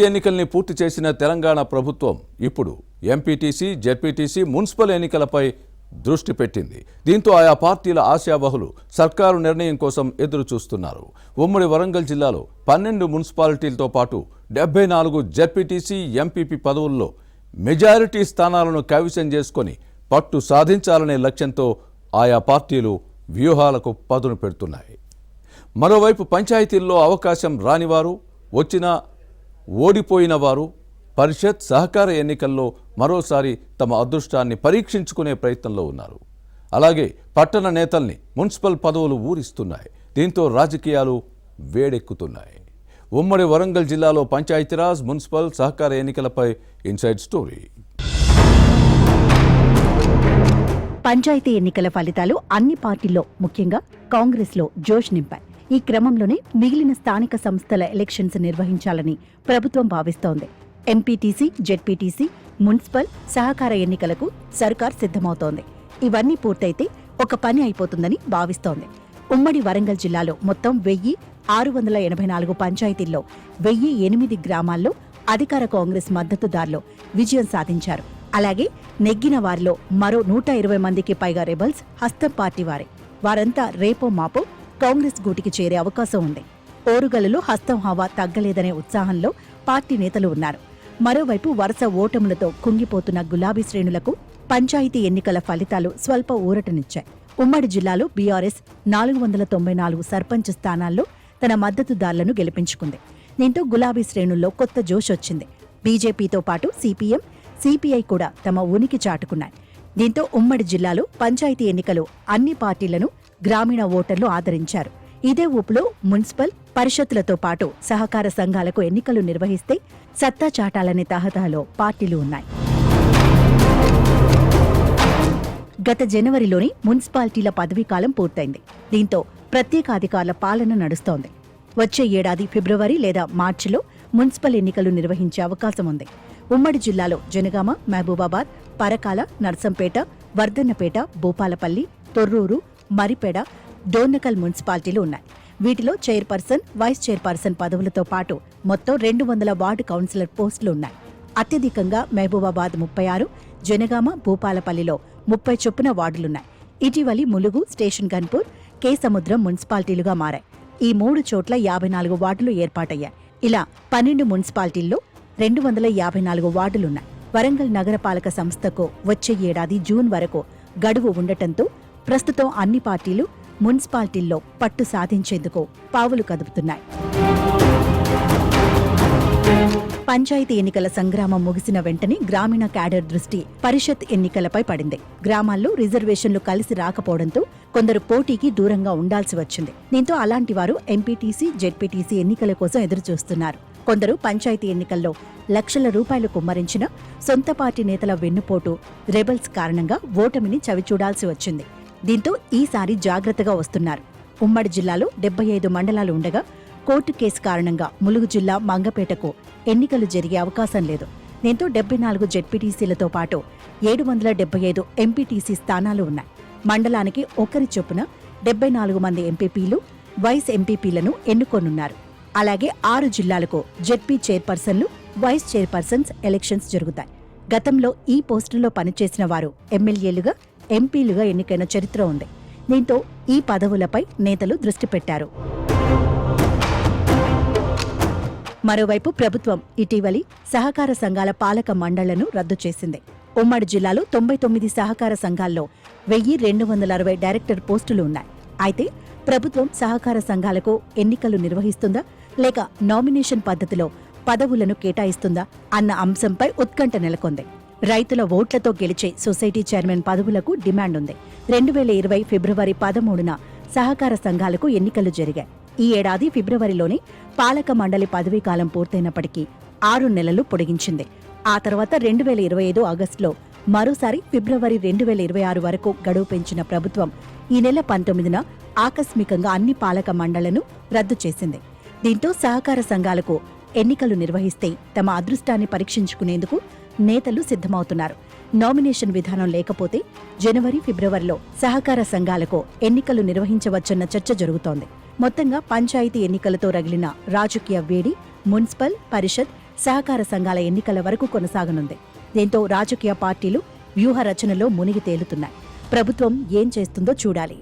ఎన్నికల్ని పూర్తి చేసిన తెలంగాణ ప్రభుత్వం ఇప్పుడు ఎంపీటీసీ, జెడ్పీటీసీ, మున్సిపల్ ఎన్నికలపై దృష్టి పెట్టింది. దీంతో ఆయా పార్టీల ఆశావహులు సర్కారు నిర్ణయం కోసం ఎదురు చూస్తున్నారు. ఉమ్మడి వరంగల్ జిల్లాలో 12 మున్సిపాలిటీలతో పాటు 74 జెడ్పీటీసీ, ఎంపీపీ పదవుల్లో మెజారిటీ స్థానాలను కైవసం చేసుకొని పట్టు సాధించాలనే లక్ష్యంతో ఆయా పార్టీలు వ్యూహాలకు పదును పెడుతున్నాయి. మరోవైపు పంచాయతీల్లో అవకాశం రానివారు, వచ్చినా ఓడిపోయిన వారు పరిషత్, సహకార ఎన్నికల్లో మరోసారి తమ అదృష్టాన్ని పరీక్షించుకునే ప్రయత్నంలో ఉన్నారు. అలాగే పట్టణ నేతల్ని మున్సిపల్ పదవులు ఊరిస్తున్నాయి. దీంతో రాజకీయాలు వేడెక్కుతున్నాయి. ఉమ్మడి వరంగల్ జిల్లాలో పంచాయతీరాజ్, మున్సిపల్, సహకార ఎన్నికలపై ఇన్సైడ్ స్టోరీ. పంచాయతీ ఎన్నికల ఫలితాలు అన్ని పార్టీల్లో, ముఖ్యంగా కాంగ్రెస్లో జోష్ నింపాయి. ఈ క్రమంలోనే మిగిలిన స్థానిక సంస్థల ఎలక్షన్స్ నిర్వహించాలని ప్రభుత్వం భావిస్తోంది. ఎంపీటీసీ, జెడ్పీటీసీ, మున్సిపల్, సహకార ఎన్నికలకు సర్కార్ సిద్ధమవుతోంది. ఇవన్నీ పూర్తయితే ఒక పని అయిపోతుందని భావిస్తోంది. ఉమ్మడి వరంగల్ జిల్లాలో మొత్తం 1684 పంచాయతీల్లో 1008 గ్రామాల్లో అధికార కాంగ్రెస్ మద్దతుదారులు విజయం సాధించారు. అలాగే నెగ్గిన వారిలో మరో 120 మందికి పైగా రెబల్స్ హస్తం పార్టీ వారే. వారంతా రేపో మాపో కాంగ్రెస్ గూటికి చేరే అవకాశం ఉంది. ఓరుగల్లులో హస్తం హవా తగ్గలేదనే ఉత్సాహంలో పార్టీ నేతలు ఉన్నారు. మరోవైపు వరుస ఓటములతో కుంగిపోతున్న గులాబీ శ్రేణులకు పంచాయతీ ఎన్నికల ఫలితాలు స్వల్ప ఊరటనిచ్చాయి. ఉమ్మడి జిల్లాలో బీఆర్ఎస్ 494 సర్పంచ్ స్థానాల్లో తన మద్దతుదారులను గెలిపించుకుంది. దీంతో గులాబీ శ్రేణుల్లో కొత్త జోష్ వచ్చింది. బీజేపీతో పాటు సిపిఎం, సిపిఐ కూడా తమ ఉనికి చాటుకున్నాయి. దీంతో ఉమ్మడి జిల్లాలో పంచాయతీ ఎన్నికలు అన్ని పార్టీలను గ్రామీణ ఓటర్లు ఆదరించారు. ఇదే ఊపులో మున్సిపల్, పరిషత్తులతో పాటు సహకార సంఘాలకు ఎన్నికలు నిర్వహిస్తే సత్తా చాటాలనే తహతహలో పార్టీలు ఉన్నాయి. గత జనవరిలోనే మున్సిపాలిటీల పదవీకాలం పూర్తయింది. దీంతో ప్రత్యేకాధికారుల పాలన నడుస్తోంది. వచ్చే ఏడాది ఫిబ్రవరి లేదా మార్చిలో మున్సిపల్ ఎన్నికలు నిర్వహించే అవకాశం ఉంది. ఉమ్మడి జిల్లాలో జనగామ, మహబూబాబాద్, పరకాల, నర్సంపేట, వర్ధన్నపేట, భూపాలపల్లి, తొర్రూరు, మరిపేడ, డోర్నకల్ మున్సిపాలిటీలు ఉన్నాయి. వీటిలో చైర్పర్సన్, వైస్ చైర్పర్సన్ పదవులతో పాటు మొత్తం 200 వార్డు కౌన్సిలర్ పోస్టులు ఉన్నాయి. అత్యధికంగా మహబూబాబాద్ 36, జనగామ, భూపాలపల్లిలో 30 చొప్పున వార్డులున్నాయి. ఇటీవలి ములుగు, స్టేషన్ గన్పూర్, కే సముద్రం మున్సిపాలిటీలుగా మారాయి. ఈ 3 చోట్ల 54 వార్డులు ఏర్పాటయ్యాయి. ఇలా 12 మున్సిపాలిటీల్లో 254 వార్డులున్నాయి. వరంగల్ నగరపాలక సంస్థకు వచ్చే ఏడాది జూన్ వరకు గడువు ఉండటంతో ప్రస్తుతం అన్ని పార్టీలు మున్సిపాలిటీల్లో పట్టు సాధించేందుకు పావులు కదుపుతున్నాయి. పంచాయతీ ఎన్నికల సంగ్రామం ముగిసిన వెంటనే గ్రామీణ క్యాడర్ దృష్టి పరిషత్ ఎన్నికలపై పడింది. గ్రామాల్లో రిజర్వేషన్లు కలిసి రాకపోవడంతో కొందరు పోటీకి దూరంగా ఉండాల్సి వచ్చింది. దీంతో అలాంటి వారు ఎంపీటీసీ, జెడ్పీటీసీ ఎన్నికల కోసం ఎదురుచూస్తున్నారు. కొందరు పంచాయతీ ఎన్నికల్లో లక్షల రూపాయలు కుమ్మరించిన సొంత పార్టీ నేతల వెన్నుపోటు, రెబల్స్ కారణంగా ఓటమిని చవిచూడాల్సి వచ్చింది. దీంతో ఈసారి జాగ్రత్తగా వస్తున్నారు. ఉమ్మడి జిల్లాలో 75 మండలాలు ఉండగా కోర్టు కేసు కారణంగా ములుగు జిల్లా మంగపేటకు ఎన్నికలు జరిగే అవకాశం లేదు. దీంతో 74 జెడ్పీటీసీలతో పాటు 775 ఎంపీటీసీ స్థానాలు ఉన్నాయి. మండలానికి ఒకరి చొప్పున 74 మంది ఎంపీపీలు, వైస్ ఎంపీపీలను ఎన్నుకోనున్నారు. అలాగే 6 జిల్లాలకు జెడ్పీ చైర్పర్సన్లు, వైస్ చైర్పర్సన్స్ ఎలక్షన్స్ జరుగుతాయి. గతంలో ఈ పోస్టుల్లో పనిచేసిన వారు ఎమ్మెల్యేలుగా, ఎంపీలుగా ఎన్నికైన చరిత్ర ఉంది. దీంతో ఈ పదవులపై నేతలు దృష్టి పెట్టారు. మరోవైపు ప్రభుత్వం ఇటీవలి సహకార సంఘాల పాలక మండళ్లను రద్దు చేసింది. ఉమ్మడి జిల్లాలో 99 సహకార సంఘాల్లో 1260 డైరెక్టర్ పోస్టులు ఉన్నాయి. అయితే ప్రభుత్వం సహకార సంఘాలకు ఎన్నికలు నిర్వహిస్తుందా లేక నామినేషన్ పద్ధతిలో పదవులను కేటాయిస్తుందా అన్న అంశంపై ఉత్కంఠ నెలకొంది. రైతుల ఓట్లతో గెలిచే సొసైటీ చైర్మన్ పదవులకు డిమాండ్ ఉంది. 2020 ఫిబ్రవరి 13న సహకార సంఘాలకు ఎన్నికలు జరిగాయి. ఈ ఏడాది ఫిబ్రవరిలోనే పాలక మండలి పదవీకాలం పూర్తయినప్పటికీ 6 నెలలు పొడిగించింది. ఆ తర్వాత 2025 ఆగస్టులో మరోసారి ఫిబ్రవరి 2026 వరకు గడువు పెంచిన ప్రభుత్వం ఈ నెల 19న ఆకస్మికంగా అన్ని పాలక మండళ్లను రద్దు చేసింది. దీంతో సహకార సంఘాలకు ఎన్నికలు నిర్వహిస్తే తమ అదృష్టాన్ని పరీక్షించుకునేందుకు నేతలు సిద్ధమవుతున్నారు. నామినేషన్ విధానం లేకపోతే జనవరి, ఫిబ్రవరిలో సహకార సంఘాలకు ఎన్నికలు నిర్వహించవచ్చన్న చర్చ జరుగుతోంది. మొత్తంగా పంచాయతీ ఎన్నికలతో రగిలిన రాజకీయ వేడి మున్సిపల్, పరిషత్, సహకార సంఘాల ఎన్నికల వరకు కొనసాగనుంది. దీంతో రాజకీయ పార్టీలు వ్యూహ రచనలో మునిగి తేలుతున్నాయి. ప్రభుత్వం ఏం చేస్తుందో చూడాలి.